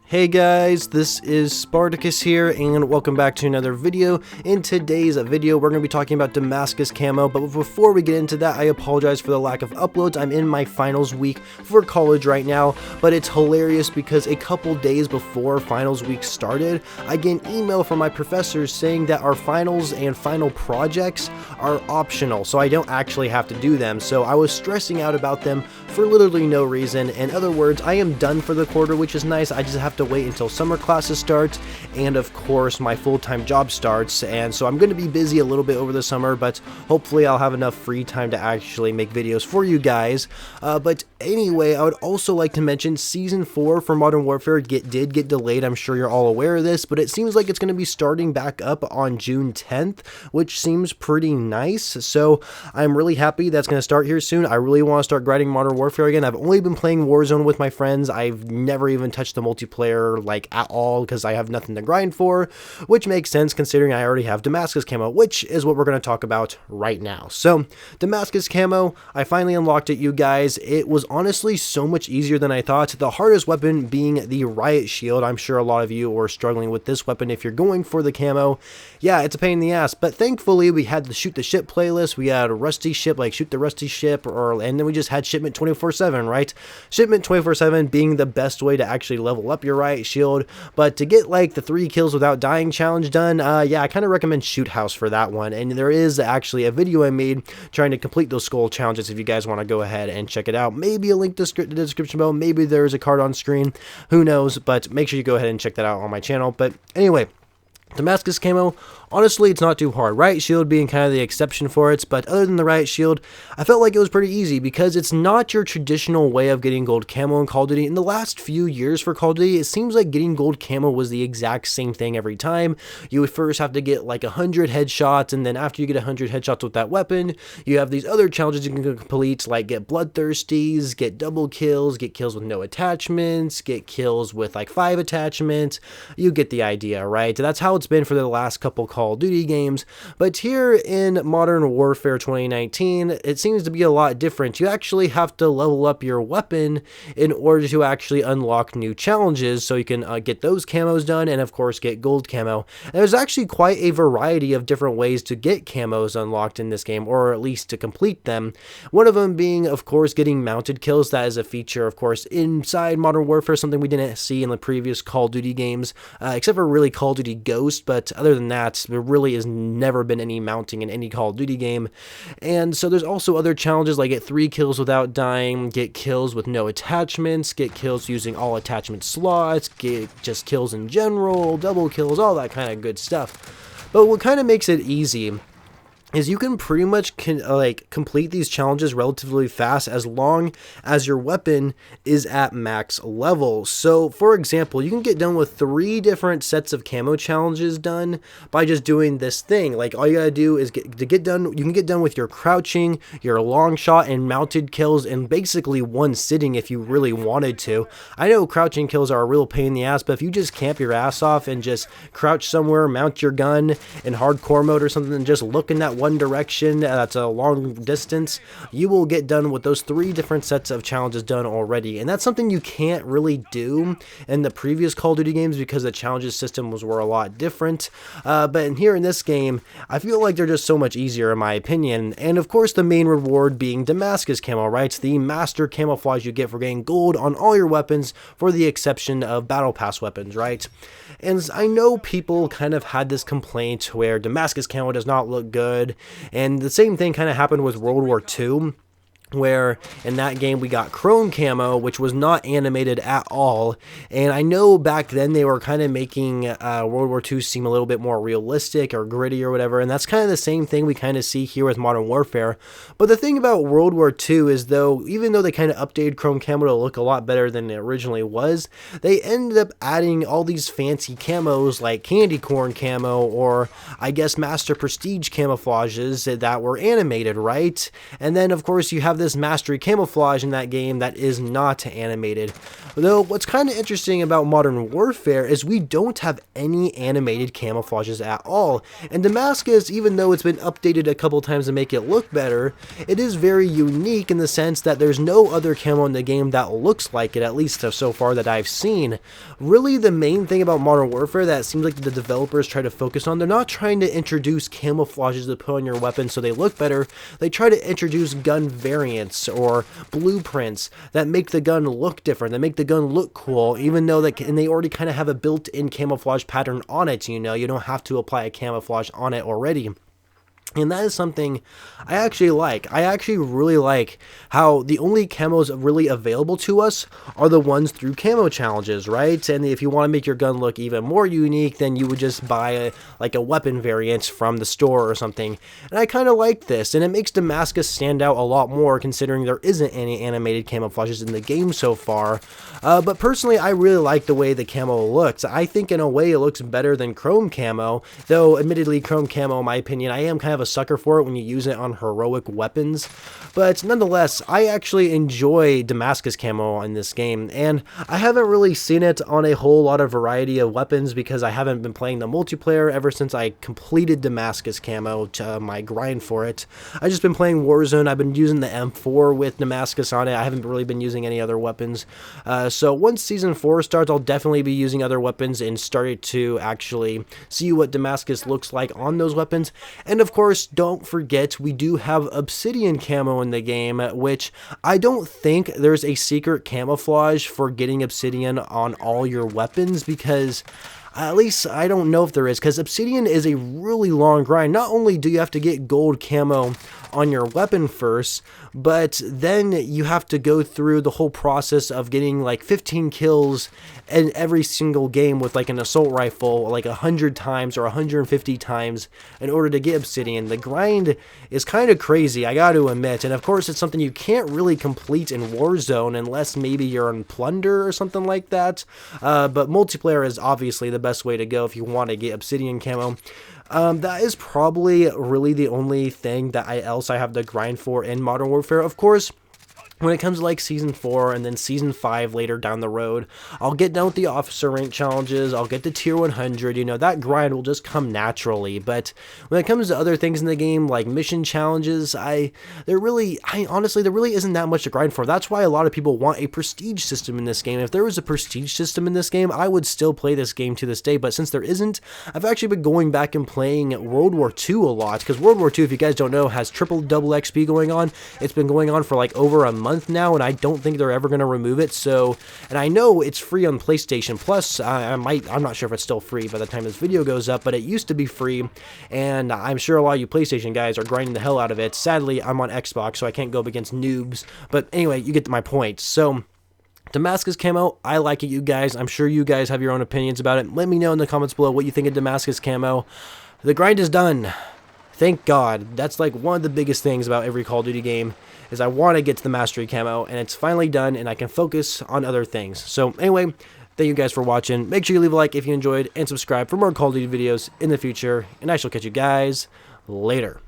Hey guys, this is Spartacus here, and welcome back to another video. In today's video, we're going to be talking about Damascus Camo, but before we get into that, I apologize for the lack of uploads. I'm in my finals week for college right now, but it's hilarious because a couple days before finals week started, I get an email from my professors saying that our finals and final projects are optional, so I don't actually have to do them. So I was stressing out about them for literally no reason. In other words, I am done for the quarter, which is nice. I just have to wait until summer classes start, and of course my full-time job starts, and so I'm going to be busy a little bit over the summer, but hopefully I'll have enough free time to actually make videos for you guys. But anyway, I would also like to mention Season 4 for Modern Warfare did get delayed. I'm sure you're all aware of this, but it seems like it's going to be starting back up on June 10th, which seems pretty nice, so I'm really happy that's going to start here soon. I really want to start grinding Modern Warfare again. I've only been playing Warzone with my friends. I've never even touched the multiplayer like at all because I have nothing to grind for, which makes sense considering I already have Damascus Camo, which is what we're going to talk about right now. So Damascus Camo, I finally unlocked it, you guys. It was honestly so much easier than I thought. The hardest weapon being the riot shield. I'm sure a lot of you are struggling with this weapon if you're going for the camo. Yeah, it's a pain in the ass, but thankfully we had the shoot the ship playlist. We had a rusty ship, like shoot the rusty ship, and then we just had shipment 24/7, right? Shipment 24/7 being the best way to actually level up your riot shield. But to get like the 3 kills without dying challenge done, yeah, I kind of recommend Shoot House for that one. And there is actually a video I made trying to complete those skull challenges if you guys want to go ahead and check it out. Maybe a link to the description below, maybe there's a card on screen, who knows, but make sure you go ahead and check that out on my channel. But anyway, Damascus Camo, honestly, it's not too hard. Riot Shield being kind of the exception for it, but other than the Riot Shield, I felt like it was pretty easy because it's not your traditional way of getting gold camo in Call of Duty. In the last few years for Call of Duty, it seems like getting gold camo was the exact same thing every time. You would first have to get like 100 headshots, and then after you get 100 headshots with that weapon, you have these other challenges you can complete, like get bloodthirsties, get double kills, get kills with no attachments, get kills with like 5 attachments. You get the idea, right? That's how it's been for the last couple Call of Duty games, but here in Modern Warfare 2019, it seems to be a lot different. You actually have to level up your weapon in order to actually unlock new challenges, so you can get those camos done, and of course get gold camo. And there's actually quite a variety of different ways to get camos unlocked in this game, or at least to complete them. One of them being, of course, getting mounted kills. That is a feature, of course, inside Modern Warfare, something we didn't see in the previous Call of Duty games, except for really Call of Duty Ghost, but other than that, there really has never been any mounting in any Call of Duty game. And so there's also other challenges like get 3 kills without dying, get kills with no attachments, get kills using all attachment slots, get just kills in general, double kills, all that kind of good stuff. But what kind of makes it easy is you can pretty much complete these challenges relatively fast as long as your weapon is at max level. So for example, you can get done with 3 different sets of camo challenges done by just doing this thing. Like all you gotta do is you can get done with your crouching, your long shot, and mounted kills in basically one sitting if you really wanted to. I know crouching kills are a real pain in the ass, but if you just camp your ass off and just crouch somewhere, mount your gun in hardcore mode or something, and just look in that one direction that's a long distance, you will get done with those 3 different sets of challenges done already. And that's something you can't really do in the previous Call of Duty games because the challenges systems were a lot different. But here in this game, I feel like they're just so much easier in my opinion. And of course the main reward being Damascus Camo, right? It's the master camouflage you get for getting gold on all your weapons, for the exception of battle pass weapons, right? And I know people kind of had this complaint where Damascus Camo does not look good, and the same thing kind of happened with World War II, where in that game we got chrome camo, which was not animated at all. And I know back then they were kind of making World War II seem a little bit more realistic or gritty or whatever, and that's kind of the same thing we kind of see here with Modern Warfare. But the thing about World War II is, though, even though they kind of updated chrome camo to look a lot better than it originally was, they ended up adding all these fancy camos like candy corn camo, or I guess master prestige camouflages that were animated, right? And then of course you have have this mastery camouflage in that game that is not animated. Though what's kind of interesting about Modern Warfare is we don't have any animated camouflages at all. And Damascus, even though it's been updated a couple times to make it look better, it is very unique in the sense that there's no other camo in the game that looks like it, at least so far that I've seen. Really, the main thing about Modern Warfare that seems like the developers try to focus on, they're not trying to introduce camouflages to put on your weapon so they look better. They try to introduce gun variants or blueprints that make the gun look different, that make the gun look cool, even though they already kind of have a built-in camouflage pattern on it. You don't have to apply a camouflage on it already. And that is something I actually like. I actually really like how the only camos really available to us are the ones through camo challenges, right? And if you want to make your gun look even more unique, then you would just buy a weapon variant from the store or something. And I kind of like this, and it makes Damascus stand out a lot more considering there isn't any animated camouflages in the game so far. But personally, I really like the way the camo looks. I think in a way it looks better than Chrome camo, though admittedly Chrome camo, in my opinion, I am kind of a sucker for it when you use it on heroic weapons. But nonetheless, I actually enjoy Damascus camo in this game, and I haven't really seen it on a whole lot of variety of weapons because I haven't been playing the multiplayer ever since I completed Damascus camo to my grind for it. I've just been playing Warzone. I've been using the M4 with Damascus on it. I haven't really been using any other weapons. So once Season 4 starts, I'll definitely be using other weapons and started to actually see what Damascus looks like on those weapons. And of course, don't forget, we do have Obsidian camo in the game, which I don't think there's a secret camouflage for getting Obsidian on all your weapons, because at least I don't know if there is, because Obsidian is a really long grind. Not only do you have to get gold camo on your weapon first, but then you have to go through the whole process of getting like 15 kills in every single game with like an assault rifle like 100 times or 150 times in order to get Obsidian. The grind is kind of crazy, I got to admit, and of course it's something you can't really complete in Warzone unless maybe you're on Plunder or something like that, but multiplayer is obviously the best way to go if you want to get Obsidian camo. That is probably really the only thing that I have to grind for in Modern Warfare. Of course, when it comes to like Season 4 and then Season 5 later down the road, I'll get done with the officer rank challenges, I'll get to tier 100, that grind will just come naturally. But when it comes to other things in the game, like mission challenges, honestly, there really isn't that much to grind for. That's why a lot of people want a prestige system in this game. If there was a prestige system in this game, I would still play this game to this day, but since there isn't, I've actually been going back and playing World War II a lot, because World War II, if you guys don't know, has triple-double XP going on. It's been going on for like over a month now, and I don't think they're ever going to remove it. So, and I know it's free on PlayStation Plus. I'm not sure if it's still free by the time this video goes up, but it used to be free, and I'm sure a lot of you PlayStation guys are grinding the hell out of it. Sadly, I'm on Xbox, so I can't go up against noobs, but anyway, you get my point. So Damascus camo, I like it, you guys. I'm sure you guys have your own opinions about it. Let me know in the comments below what you think of Damascus camo. The grind is done. Thank God. That's like one of the biggest things about every Call of Duty game, is I want to get to the mastery camo, and it's finally done, and I can focus on other things. So anyway, thank you guys for watching. Make sure you leave a like if you enjoyed, and subscribe for more Call of Duty videos in the future, and I shall catch you guys later.